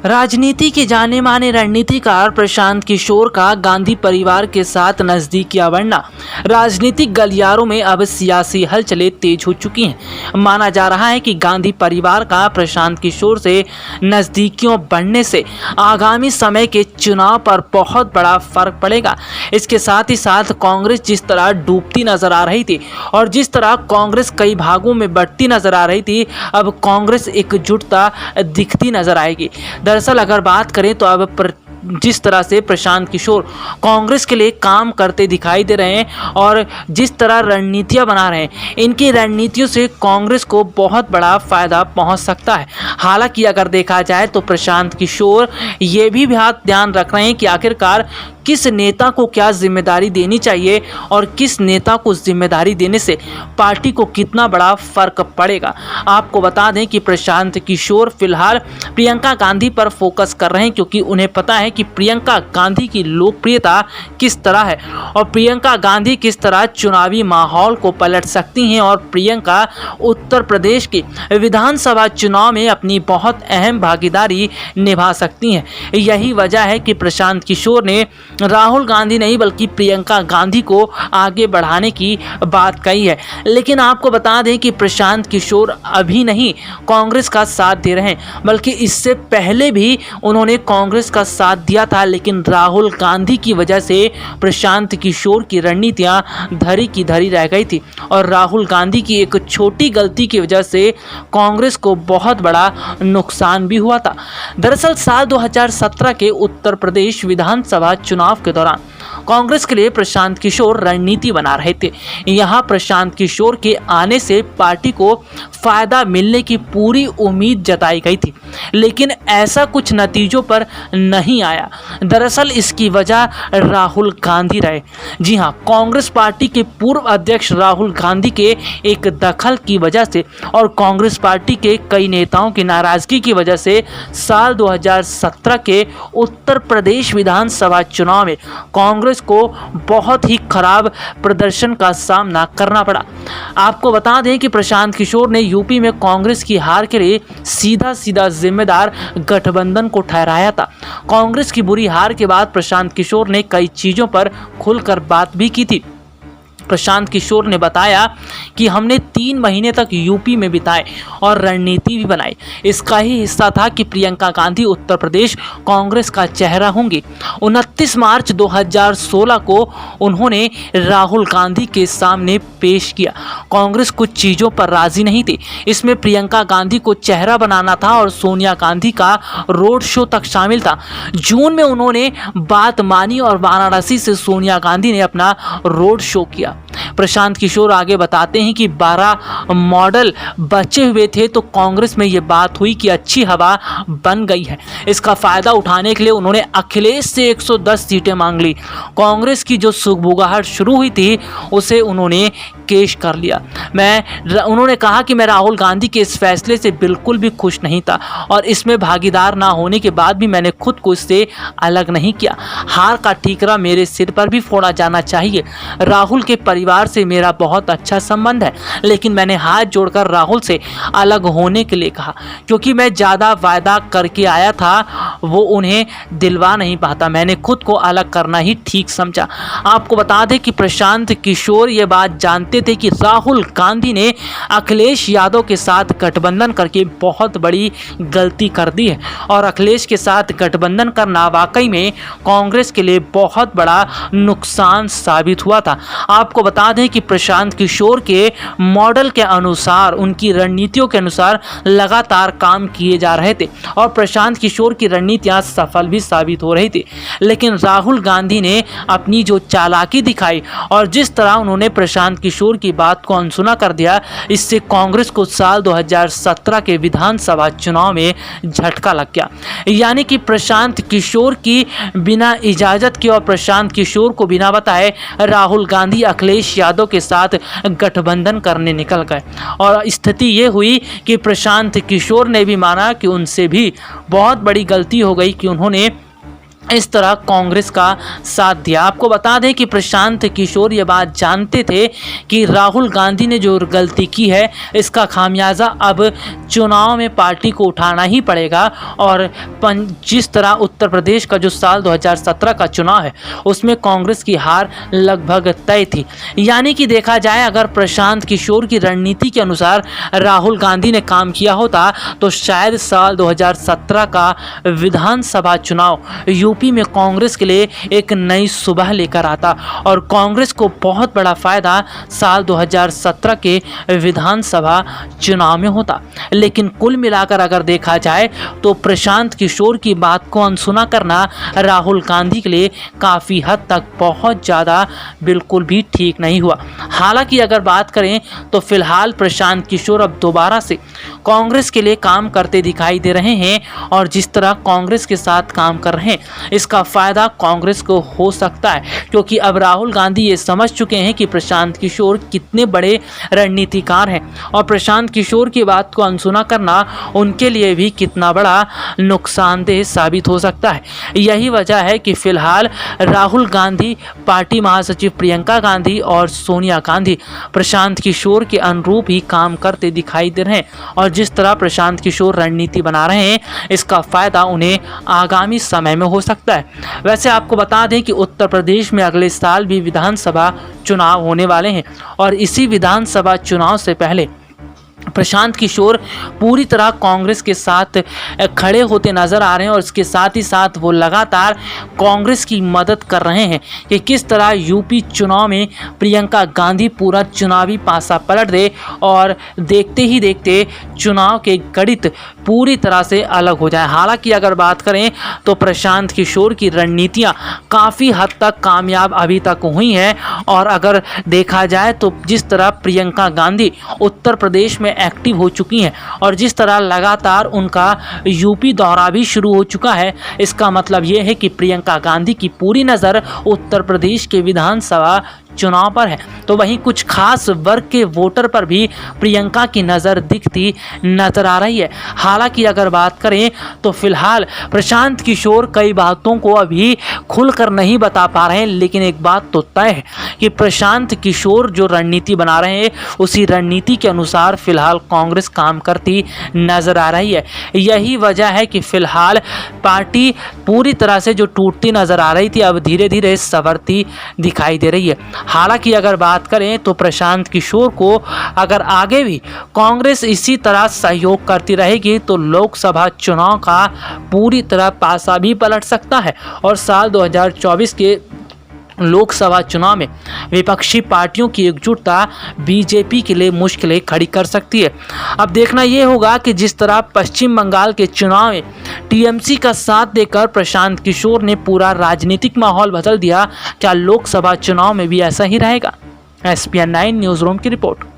राजनीति के जाने माने रणनीतिकार प्रशांत किशोर का गांधी परिवार के साथ नजदीकियां बढ़ना। राजनीतिक गलियारों में अब सियासी हलचलें तेज हो चुकी हैं। माना जा रहा है कि गांधी परिवार का प्रशांत किशोर से नजदीकियों बढ़ने से आगामी समय के चुनाव पर बहुत बड़ा फर्क पड़ेगा। इसके साथ ही साथ कांग्रेस जिस तरह डूबती नजर आ रही थी और जिस तरह कांग्रेस कई भागों में बढ़ती नजर आ रही थी, अब कांग्रेस एकजुटता दिखती नजर आएगी। दरअसल अगर बात करें तो अब जिस तरह से प्रशांत किशोर कांग्रेस के लिए काम करते दिखाई दे रहे हैं और जिस तरह रणनीतियां बना रहे हैं, इनकी रणनीतियों से कांग्रेस को बहुत बड़ा फायदा पहुंच सकता है। हालांकि अगर देखा जाए तो प्रशांत किशोर ये भी ध्यान रख रहे हैं कि आखिरकार किस नेता को क्या जिम्मेदारी देनी चाहिए और किस नेता को जिम्मेदारी देने से पार्टी को कितना बड़ा फर्क पड़ेगा। आपको बता दें कि प्रशांत किशोर फिलहाल प्रियंका गांधी पर फोकस कर रहे हैं, क्योंकि उन्हें पता है कि प्रियंका गांधी की लोकप्रियता किस तरह है और प्रियंका गांधी किस तरह चुनावी माहौल को पलट सकती हैं और प्रियंका उत्तर प्रदेश के विधानसभा चुनाव में अपनी बहुत अहम भागीदारी निभा सकती हैं। यही वजह है कि प्रशांत किशोर ने राहुल गांधी नहीं बल्कि प्रियंका गांधी को आगे बढ़ाने की बात कही है। लेकिन आपको बता दें कि प्रशांत किशोर अभी नहीं कांग्रेस का साथ दे रहे हैं, बल्कि इससे पहले भी उन्होंने कांग्रेस का साथ दिया था। लेकिन राहुल गांधी की वजह से प्रशांत किशोर की रणनीतियां धरी की धरी रह गई थी और राहुल गांधी की एक छोटी गलती की वजह से कांग्रेस को बहुत बड़ा नुकसान भी हुआ था। दरअसल साल 2017 के उत्तर प्रदेश विधानसभा चुनाव के दौरान कांग्रेस के लिए प्रशांत किशोर रणनीति बना रहे थे। यहां प्रशांत किशोर के आने से पार्टी को फायदा मिलने की पूरी उम्मीद जताई गई थी, लेकिन ऐसा कुछ नतीजों पर नहीं आया। दरअसल इसकी वजह राहुल गांधी रहे। जी हां, कांग्रेस पार्टी के पूर्व अध्यक्ष राहुल गांधी के एक दखल की वजह से और कांग्रेस पार्टी के कई नेताओं की नाराजगी की वजह से साल 2017 के उत्तर प्रदेश विधानसभा चुनाव में कांग्रेस को बहुत ही खराब प्रदर्शन का सामना करना पड़ा। आपको बता दें कि प्रशांत किशोर ने यूपी में कांग्रेस की हार के लिए सीधा जिम्मेदार गठबंधन को ठहराया था। कांग्रेस की बुरी हार के बाद प्रशांत किशोर ने कई चीजों पर खुलकर बात भी की थी। प्रशांत किशोर ने बताया कि हमने 3 महीने तक यूपी में बिताए और रणनीति भी बनाई। इसका ही हिस्सा था कि प्रियंका गांधी उत्तर प्रदेश कांग्रेस का चेहरा होंगी। 29 मार्च 2016 को उन्होंने राहुल गांधी के सामने पेश किया। कांग्रेस कुछ चीज़ों पर राजी नहीं थी। इसमें प्रियंका गांधी को चेहरा बनाना था और सोनिया गांधी का रोड शो तक शामिल था। जून में उन्होंने बात मानी और वाराणसी से सोनिया गांधी ने अपना रोड शो किया। प्रशांत किशोर आगे बताते हैं कि 12 मॉडल बचे हुए थे तो कांग्रेस में ये बात हुई कि अच्छी हवा बन गई है। इसका फायदा उठाने के लिए उन्होंने अखिलेश से 110 सीटें मांग ली। कांग्रेस की जो सुगबुगाहट शुरू हुई थी उसे उन्होंने केश कर लिया। उन्होंने कहा कि मैं राहुल गांधी के इस फैसले से बिल्कुल भी खुश नहीं था और इसमें भागीदार ना होने के बाद भी मैंने खुद को इससे अलग नहीं किया। हार का ठीकरा मेरे सिर पर भी फोड़ा जाना चाहिए। राहुल के परिवार से मेरा बहुत अच्छा संबंध है, लेकिन मैंने हाथ जोड़कर राहुल से अलग होने के लिए कहा, क्योंकि मैं ज़्यादा वायदा करके आया था वो उन्हें दिलवा नहीं पाता। मैंने खुद को अलग करना ही ठीक समझा। आपको बता दें कि प्रशांत किशोर ये बात जानते थे कि राहुल गांधी ने अखिलेश यादव के साथ गठबंधन करके बहुत बड़ी गलती कर दी है और अखिलेश के साथ गठबंधन करना वाकई में कांग्रेस के लिए बहुत बड़ा नुकसान साबित हुआ था। आपको बता दें कि प्रशांत किशोर के मॉडल के अनुसार, उनकी रणनीतियों के अनुसार लगातार काम किए जा रहे थे और प्रशांत किशोर की रणनीतियां सफल भी साबित हो रही थी। लेकिन राहुल गांधी ने अपनी जो चालाकी दिखाई और जिस तरह उन्होंने प्रशांत किशोर की बात को अनसुना कर दिया, इससे कांग्रेस को साल 2017 के विधानसभा चुनाव में झटका लग गया। यानी कि प्रशांत किशोर की बिना इजाजत के और प्रशांत किशोर को बिना बताए राहुल गांधी अखिलेश यादव के साथ गठबंधन करने निकल गए और स्थिति ये हुई कि प्रशांत किशोर ने भी माना कि उनसे भी बहुत बड़ी गलती हो गई कि उन्होंने इस तरह कांग्रेस का साथ दिया। आपको बता दें कि प्रशांत किशोर ये बात जानते थे कि राहुल गांधी ने जो गलती की है इसका खामियाजा अब चुनाव में पार्टी को उठाना ही पड़ेगा। और जिस तरह उत्तर प्रदेश का जो साल 2017 का चुनाव है उसमें कांग्रेस की हार लगभग तय थी। यानी कि देखा जाए अगर प्रशांत किशोर की रणनीति के अनुसार राहुल गांधी ने काम किया होता तो शायद साल 2017 का विधानसभा चुनाव यूपी में कांग्रेस के लिए एक नई सुबह लेकर आता और कांग्रेस को बहुत बड़ा फायदा साल 2017 के विधानसभा चुनाव में होता। लेकिन कुल मिलाकर अगर देखा जाए तो प्रशांत किशोर की बात को अनसुना करना राहुल गांधी के लिए काफ़ी हद तक बहुत ज़्यादा बिल्कुल भी ठीक नहीं हुआ। हालांकि अगर बात करें तो फिलहाल प्रशांत किशोर अब दोबारा से कांग्रेस के लिए काम करते दिखाई दे रहे हैं और जिस तरह कांग्रेस के साथ काम कर रहे हैं इसका फ़ायदा कांग्रेस को हो सकता है, क्योंकि अब राहुल गांधी ये समझ चुके हैं कि प्रशांत किशोर कितने बड़े रणनीतिकार हैं और प्रशांत किशोर की बात को अनसुना करना उनके लिए भी कितना बड़ा नुकसानदेह साबित हो सकता है। यही वजह है कि फिलहाल राहुल गांधी, पार्टी महासचिव प्रियंका गांधी और सोनिया गांधी प्रशांत किशोर के अनुरूप ही काम करते दिखाई दे रहे हैं और जिस तरह प्रशांत किशोर रणनीति बना रहे हैं इसका फ़ायदा उन्हें आगामी समय में हो सकता है। वैसे आपको बता दें कि उत्तर प्रदेश में अगले साल भी विधानसभा चुनाव होने वाले हैं और इसी विधानसभा चुनाव से पहले प्रशांत किशोर पूरी तरह कांग्रेस के साथ खड़े होते नजर आ रहे हैं और इसके साथ ही साथ वो लगातार कांग्रेस की मदद कर रहे हैं कि किस तरह यूपी चुनाव में प्रियंका गांधी पूरा चुनावी पासा पलट दे और देखते ही देखते चुनाव के गणित पूरी तरह से अलग हो जाए। हालांकि अगर बात करें तो प्रशांत किशोर की रणनीतियां काफ़ी हद तक कामयाब अभी तक हुई हैं और अगर देखा जाए तो जिस तरह प्रियंका गांधी उत्तर प्रदेश में एक्टिव हो चुकी हैं और जिस तरह लगातार उनका यूपी दौरा भी शुरू हो चुका है, इसका मतलब ये है कि प्रियंका गांधी की पूरी नज़र उत्तर प्रदेश के विधानसभा चुनाव पर है। तो वहीं कुछ खास वर्ग के वोटर पर भी प्रियंका की नज़र दिखती नजर आ रही है। हालांकि अगर बात करें तो फिलहाल प्रशांत किशोर कई बातों को अभी खुलकर नहीं बता पा रहे हैं, लेकिन एक बात तो तय है कि प्रशांत किशोर जो रणनीति बना रहे हैं उसी रणनीति के अनुसार फिलहाल कांग्रेस काम करती नजर आ रही है। यही वजह है कि फिलहाल पार्टी पूरी तरह से जो टूटती नजर आ रही थी अब धीरे धीरे संवरती दिखाई दे रही है। हालांकि अगर बात करें तो प्रशांत किशोर को अगर आगे भी कांग्रेस इसी तरह सहयोग करती रहेगी तो लोकसभा चुनाव का पूरी तरह पासा भी पलट सकता है और साल 2024 के लोकसभा चुनाव में विपक्षी पार्टियों की एकजुटता बीजेपी के लिए मुश्किलें खड़ी कर सकती है। अब देखना यह होगा कि जिस तरह पश्चिम बंगाल के चुनाव में टीएमसी का साथ देकर प्रशांत किशोर ने पूरा राजनीतिक माहौल बदल दिया, क्या लोकसभा चुनाव में भी ऐसा ही रहेगा। SPN 9 न्यूज़ रूम की रिपोर्ट।